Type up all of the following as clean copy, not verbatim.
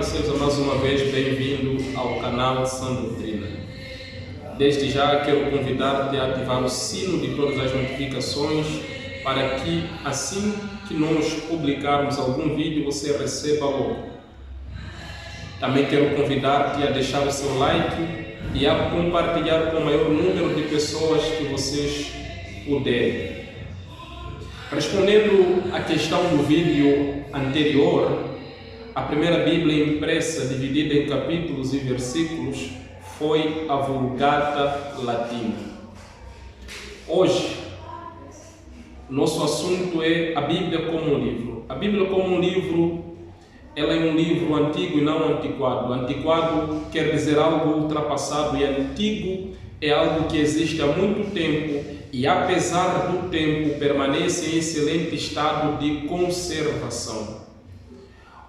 seja mais uma vez bem-vindo ao canal Sã Doutrina. Desde já quero convidar-te a ativar o sino de todas as notificações para que assim que nós publicarmos algum vídeo você receba logo. Também quero convidar-te a deixar o seu like e a compartilhar com o maior número de pessoas que vocês puderem. Respondendo à questão do vídeo anterior, a primeira Bíblia impressa, dividida em capítulos e versículos, foi a Vulgata Latina. Hoje, nosso assunto é a Bíblia como um livro. A Bíblia como um livro, ela é um livro antigo e não antiquado. Antiquado quer dizer algo ultrapassado e antigo é algo que existe há muito tempo e, apesar do tempo, permanece em excelente estado de conservação.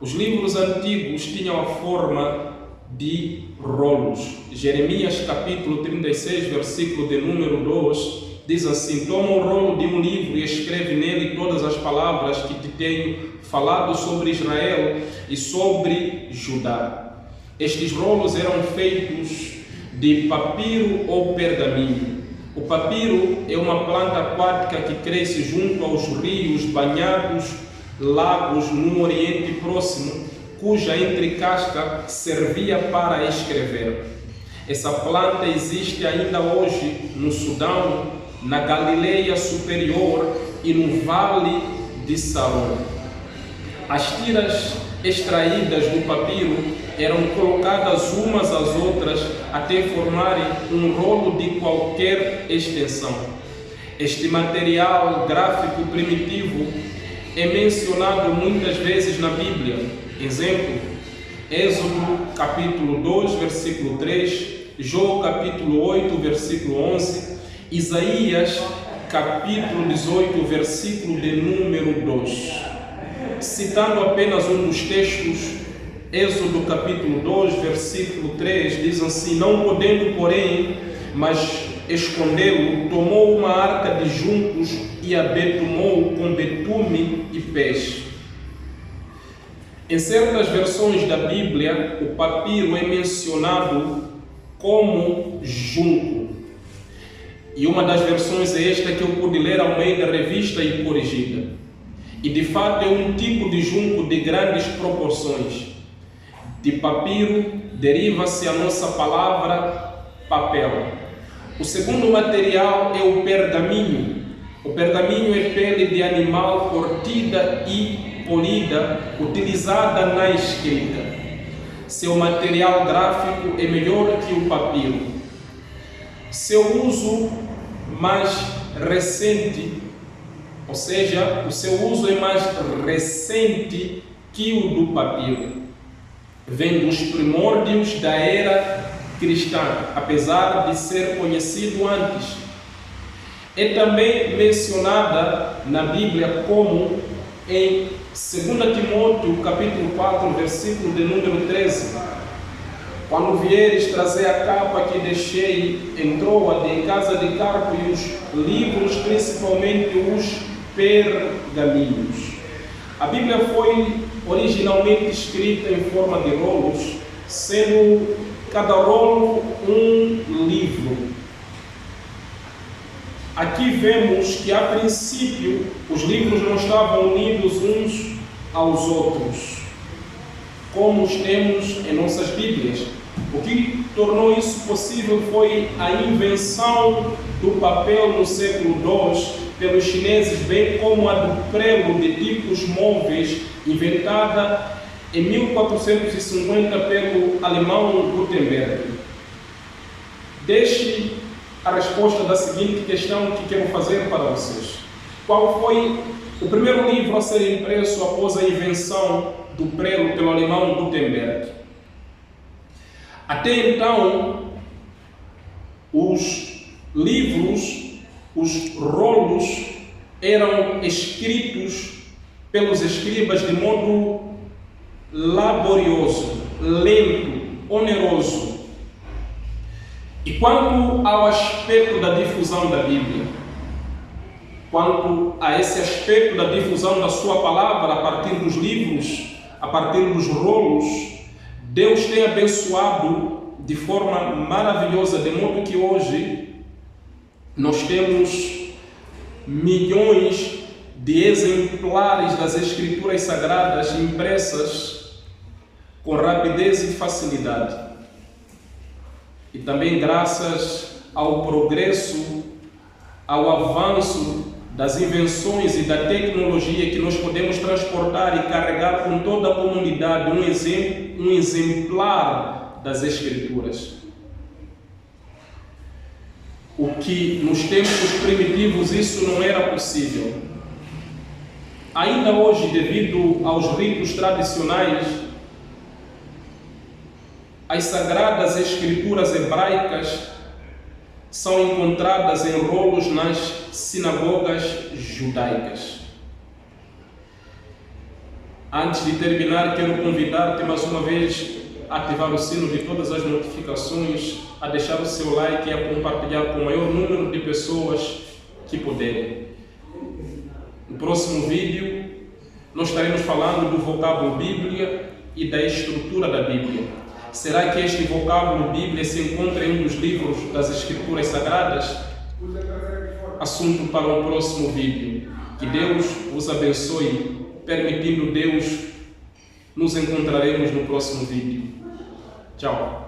Os livros antigos tinham a forma de rolos. Jeremias capítulo 36, versículo de número 2, diz assim: toma o rolo de um livro e escreve nele todas as palavras que te tenho falado sobre Israel e sobre Judá. Estes rolos eram feitos de papiro ou pergaminho. O papiro é uma planta aquática que cresce junto aos rios, banhados, lagos no Oriente Próximo, cuja entrecasca servia para escrever. Essa planta existe ainda hoje no Sudão, na Galileia Superior e no Vale de Saron. As tiras extraídas do papiro eram colocadas umas às outras até formarem um rolo de qualquer extensão. Este material gráfico primitivo é mencionado muitas vezes na Bíblia. Exemplo, Êxodo capítulo 2, versículo 3, Jó capítulo 8, versículo 11, Isaías capítulo 18, versículo de número 2. Citando apenas um dos textos, Êxodo capítulo 2, versículo 3, diz assim: não podendo, porém, mas escondê-lo, tomou uma arca de juncos e a betumou com betume e peixe. Em certas versões da Bíblia, o papiro é mencionado como junco. E uma das versões é esta que eu pude ler ao meio da revista e corrigida. E de fato é um tipo de junco de grandes proporções. De papiro deriva-se a nossa palavra papel. O segundo material é o pergaminho. O pergaminho é pele de animal curtida e polida, utilizada na escrita. Seu material gráfico é melhor que o papiro. Seu uso mais recente, ou seja, o seu uso é mais recente que o do papiro. Vem dos primórdios da era cristã, apesar de ser conhecido antes. É também mencionada na Bíblia como em 2 Timóteo capítulo 4, versículo de número 13. Quando vieres trazer a capa que deixei em Troade, em casa de Carpo, e os livros, principalmente os pergaminhos. A Bíblia foi originalmente escrita em forma de rolos, sendo cada rolo um livro. Aqui vemos que, a princípio, os livros não estavam unidos uns aos outros, como os temos em nossas Bíblias. O que tornou isso possível foi a invenção do papel no século II pelos chineses, bem como a do prelo de tipos móveis, inventada em 1450 pelo alemão Gutenberg. Deixe a resposta da seguinte questão que quero fazer para vocês. Qual foi o primeiro livro a ser impresso após a invenção do prelo pelo alemão Gutenberg? Até então, os livros, os rolos, eram escritos pelos escribas de modo laborioso, lento, oneroso. E quanto ao aspecto da difusão da Bíblia, quanto a esse aspecto da difusão da sua palavra a partir dos livros, a partir dos rolos, Deus tem abençoado de forma maravilhosa, de modo que hoje nós temos milhões de exemplares das Escrituras Sagradas impressas com rapidez e facilidade. E também graças ao progresso, ao avanço das invenções e da tecnologia, que nós podemos transportar e carregar com toda a comunidade um exemplar das Escrituras. O que nos tempos primitivos isso não era possível. Ainda hoje, devido aos ritos tradicionais, as sagradas Escrituras hebraicas são encontradas em rolos nas sinagogas judaicas. Antes de terminar, quero convidar-te mais uma vez a ativar o sino de todas as notificações, a deixar o seu like e a compartilhar com o maior número de pessoas que puderem. No próximo vídeo, nós estaremos falando do vocábulo Bíblia e da estrutura da Bíblia. Será que este vocábulo Bíblia se encontra em um dos livros das Escrituras Sagradas? Assunto para um próximo vídeo. Que Deus vos abençoe. Permitindo Deus, nos encontraremos no próximo vídeo. Tchau.